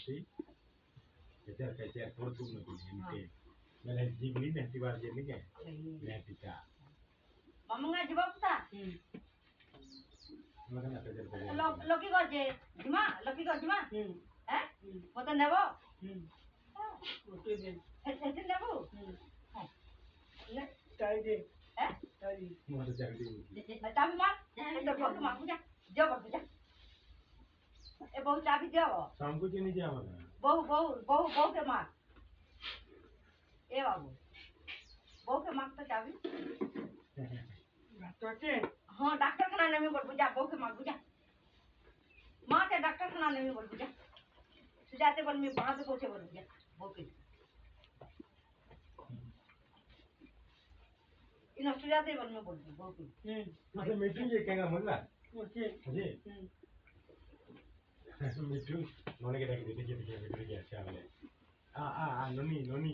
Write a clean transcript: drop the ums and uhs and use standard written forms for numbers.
mati kejar-kejar produk nanti ini malah jibli nanti bagian ini kan nanti tak mama ngaji bapak tak makan apa kejar-kejar Loki kerja jima Loki kerja jima Matan dabo Hehehe dabo Cari deh. Eh? Cari. mau ada cari Tapi mak, itu baru mak punya, jawab punya. Bau cabai jawab. शाम को चीनी जावा ना Bau ke mak. Babu. Bau ke mak तो चाबी. Doctor. हाँ doctor खाना नहीं बोल बुझा बहू के मार बुझा माँ के डॉक्टर खाना नहीं बोल बुझा सुजाते बोल मैं बाहर से कोचे बोल बुझा बहू के इन सुजाते बोल मैं बोल बहू के मतलब मीटिंग ये क्या मुल्ला Okay. जी मीटिंग नोने के टाइम देखिए मीटिंग क्या अच्छा वाले नोनी